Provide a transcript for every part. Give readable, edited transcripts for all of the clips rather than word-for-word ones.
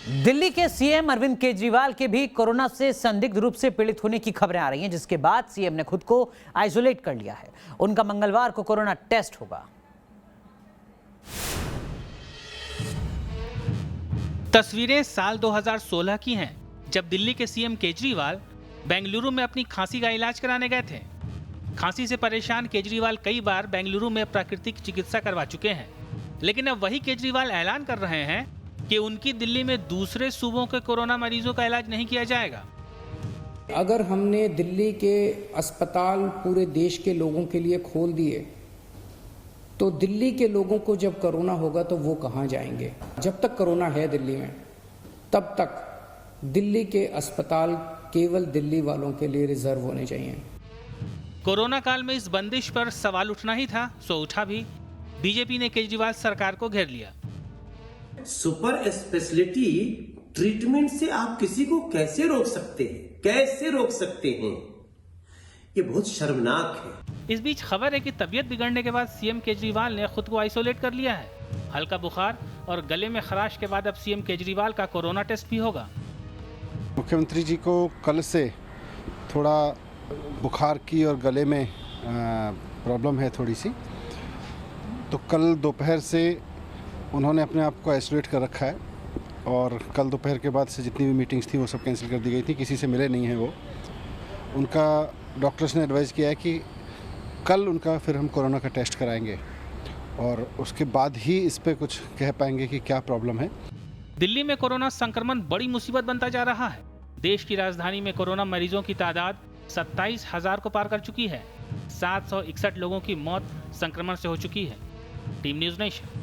दिल्ली के सीएम अरविंद केजरीवाल के भी कोरोना से संदिग्ध रूप से पीड़ित होने की खबरें आ रही हैं, जिसके बाद सीएम ने खुद को आइसोलेट कर लिया है। उनका मंगलवार को कोरोना टेस्ट होगा। तस्वीरें साल 2016 की हैं, जब दिल्ली के सीएम केजरीवाल बेंगलुरु में अपनी खांसी का इलाज कराने गए थे। खांसी से परेशान केजरीवाल कई बार बेंगलुरु में प्राकृतिक चिकित्सा करवा चुके हैं, लेकिन अब वही केजरीवाल ऐलान कर रहे हैं कि उनकी दिल्ली में दूसरे सूबों के कोरोना मरीजों का इलाज नहीं किया जाएगा। अगर हमने दिल्ली के अस्पताल पूरे देश के लोगों के लिए खोल दिए तो दिल्ली के लोगों को जब कोरोना होगा तो वो कहाँ जाएंगे? जब तक कोरोना है दिल्ली में, तब तक दिल्ली के अस्पताल केवल दिल्ली वालों के लिए रिजर्व होने चाहिए। कोरोना काल में इस बंदिश पर सवाल उठना ही था, सो उठा भी। बीजेपी ने केजरीवाल सरकार को घेर लिया। सुपर स्पेशलिटी ट्रीटमेंट से आप किसी को कैसे रोक सकते हैं? कैसे रोक सकते हैं? ये बहुत शर्मनाक है। इस बीच खबर है कि तबीयत बिगड़ने के बाद सीएम केजरीवाल ने खुद को आइसोलेट कर लिया है। हल्का बुखार और गले में खराश के बाद अब सीएम केजरीवाल का कोरोना टेस्ट भी होगा। मुख्यमंत्री जी को कल से थोड़ा बुखार की और गले में प्रॉब्लम है थोड़ी सी, तो कल दोपहर से उन्होंने अपने आप को आइसोलेट कर रखा है और कल दोपहर के बाद से जितनी भी मीटिंग्स थी वो सब कैंसिल कर दी गई थी। किसी से मिले नहीं हैं वो। उनका डॉक्टर्स ने एडवाइस किया है कि कल उनका फिर हम कोरोना का टेस्ट कराएंगे और उसके बाद ही इस पे कुछ कह पाएंगे कि क्या प्रॉब्लम है। दिल्ली में कोरोना संक्रमण बड़ी मुसीबत बनता जा रहा है। देश की राजधानी में कोरोना मरीजों की तादाद 27,000 को पार कर चुकी है। 761 लोगों की मौत संक्रमण से हो चुकी है। Team news nation.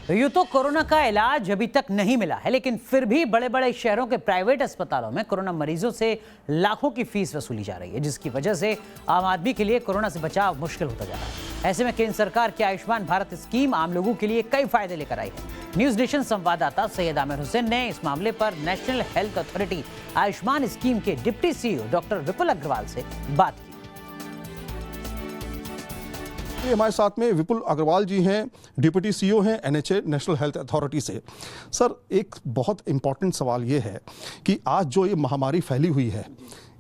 यूं तो कोरोना का इलाज अभी तक नहीं मिला है, लेकिन फिर भी बड़े बड़े शहरों के प्राइवेट अस्पतालों में कोरोना मरीजों से लाखों की फीस वसूली जा रही है, जिसकी वजह से आम आदमी के लिए कोरोना से बचाव मुश्किल होता जा रहा है। ऐसे में केंद्र सरकार की आयुष्मान भारत स्कीम आम लोगों के लिए कई फायदे लेकर आई है। न्यूज नेशन संवाददाता सैयद आमिर हुसैन ने इस मामले पर national health authority Ayushman scheme के डिप्टी सीईओ डॉक्टर विपुल अग्रवाल से बात की। हमारे साथ में विपुल अग्रवाल जी हैं, डिप्टी सीईओ हैं एनएचए नेशनल हेल्थ अथॉरिटी से। सर, एक बहुत इम्पॉर्टेंट सवाल ये है कि आज जो ये महामारी फैली हुई है,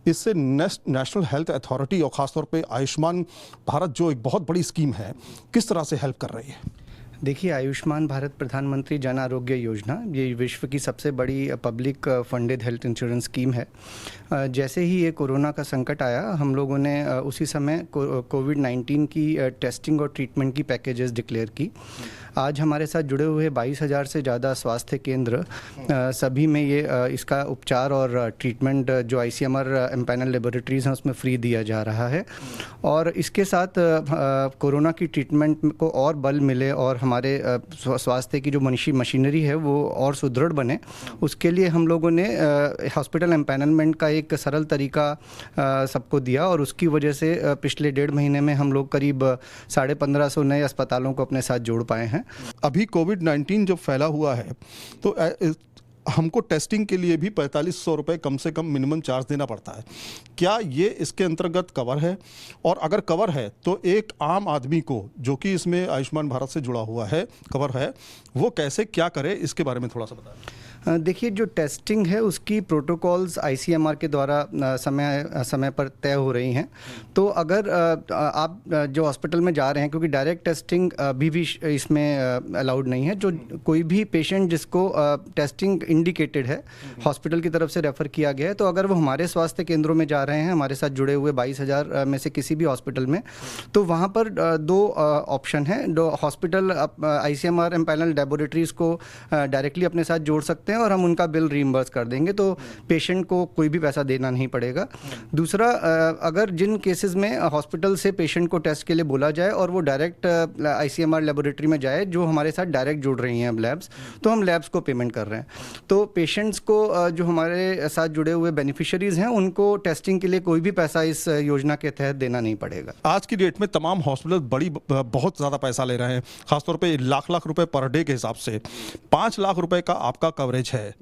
इससे नेशनल हेल्थ अथॉरिटी और ख़ासतौर पे आयुष्मान भारत जो एक बहुत बड़ी स्कीम है, किस तरह से हेल्प कर रही है? देखिए, आयुष्मान भारत प्रधानमंत्री जन आरोग्य योजना ये विश्व की सबसे बड़ी public funded health insurance scheme है। जैसे ही ये कोरोना का संकट आया, हम लोगों ने उसी समय कोविड-19 की टेस्टिंग और ट्रीटमेंट की पैकेजेस डिक्लेयर की। आज हमारे साथ जुड़े हुए 22,000 से ज़्यादा स्वास्थ्य केंद्र, सभी में ये इसका उपचार और ट्रीटमेंट जो आईसीएमआर एम्पैनल लेबोरेटरीज़ हैं उसमें फ्री दिया जा रहा है। और इसके साथ कोरोना की ट्रीटमेंट को और बल मिले और हमारे स्वास्थ्य की जो मशीनरी है वो और सुदृढ़ बने, उसके लिए हम लोगों ने हॉस्पिटल एम्पैनलमेंट का एक सरल तरीका सबको दिया और उसकी वजह से पिछले 1.5 महीने में हम लोग करीब 1550 नए अस्पतालों को अपने साथ जोड़ पाए हैं। अभी कोविड-19 जब फैला हुआ है तो हमको टेस्टिंग के लिए भी 4500 रुपये कम से कम मिनिमम चार्ज देना पड़ता है। क्या ये इसके अंतर्गत कवर है? और अगर कवर है तो एक आम आदमी को जो कि इसमें आयुष्मान भारत से जुड़ा हुआ है, कवर है, वो कैसे क्या करे, इसके बारे में थोड़ा सा बताएं। देखिए, जो टेस्टिंग है उसकी प्रोटोकॉल्स आईसीएमआर के द्वारा समय पर तय हो रही हैं। तो अगर आप जो हॉस्पिटल में जा रहे हैं, क्योंकि डायरेक्ट टेस्टिंग अभी भी इसमें अलाउड नहीं है, जो कोई भी पेशेंट जिसको टेस्टिंग इंडिकेटेड है, हॉस्पिटल की तरफ से रेफ़र किया गया है, तो अगर वो हमारे स्वास्थ्य केंद्रों में जा रहे हैं, हमारे साथ जुड़े हुए 22,000 में से किसी भी हॉस्पिटल में, तो वहाँ पर 2 ऑप्शन हैं। जो हॉस्पिटल आईसीएमआर एम्पैनल लेबोरेटरीज़ को डायरेक्टली अपने साथ जोड़ सकते हैं और हम उनका बिल रीइंबर्स कर देंगे, तो पेशेंट को कोई भी पैसा देना नहीं पड़ेगा। दूसरा, अगर जिन केसेस में हॉस्पिटल से पेशेंट को टेस्ट के लिए बोला जाए और वो डायरेक्ट आईसीएमआर लेबोरेटरी में जाए, जो हमारे साथ डायरेक्ट जुड़ रही हैं अब लैब्स, तो हम लैब्स को पेमेंट कर रहे हैं। तो पेशेंट्स को जो हमारे साथ जुड़े हुए बेनिफिशियरीज हैं, उनको टेस्टिंग के लिए कोई भी पैसा इस योजना के तहत देना नहीं पड़ेगा। आज की डेट में तमाम हॉस्पिटल बहुत ज़्यादा पैसा ले रहे हैं, खासतौर पे लाख रुपए पर डे के हिसाब से। 5 लाख रुपए का आपका कवरेज है।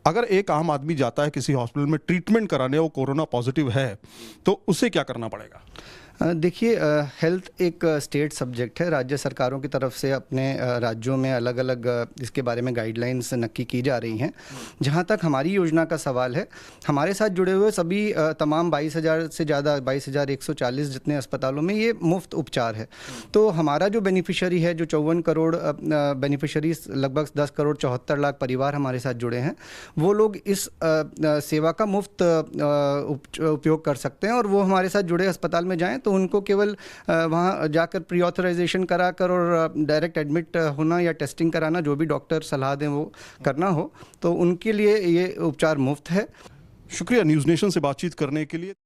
अगर एक आम आदमी जाता है किसी हॉस्पिटल में ट्रीटमेंट कराने, वो कोरोना पॉजिटिव है, तो उसे क्या करना पड़ेगा? देखिए, हेल्थ एक स्टेट सब्जेक्ट है। राज्य सरकारों की तरफ से अपने राज्यों में अलग अलग इसके बारे में गाइडलाइंस नक्की की जा रही हैं। जहाँ तक हमारी योजना का सवाल है, हमारे साथ जुड़े हुए सभी तमाम 22,000 से ज़्यादा 22,140 जितने अस्पतालों में ये मुफ्त उपचार है। तो हमारा जो बेनिफिशियरी है, जो 54 करोड़ बेनिफिशियरीज, लगभग 10 करोड़ 74 लाख परिवार हमारे साथ जुड़े हैं, वो लोग इस सेवा का मुफ्त उपयोग कर सकते हैं। और वो हमारे साथ जुड़े अस्पताल में जाएं तो उनको केवल वहाँ जाकर प्री ऑथराइजेशन कराकर और डायरेक्ट एडमिट होना या टेस्टिंग कराना, जो भी डॉक्टर सलाह दें वो करना हो, तो उनके लिए ये उपचार मुफ्त है। शुक्रिया न्यूज़ नेशन से बातचीत करने के लिए।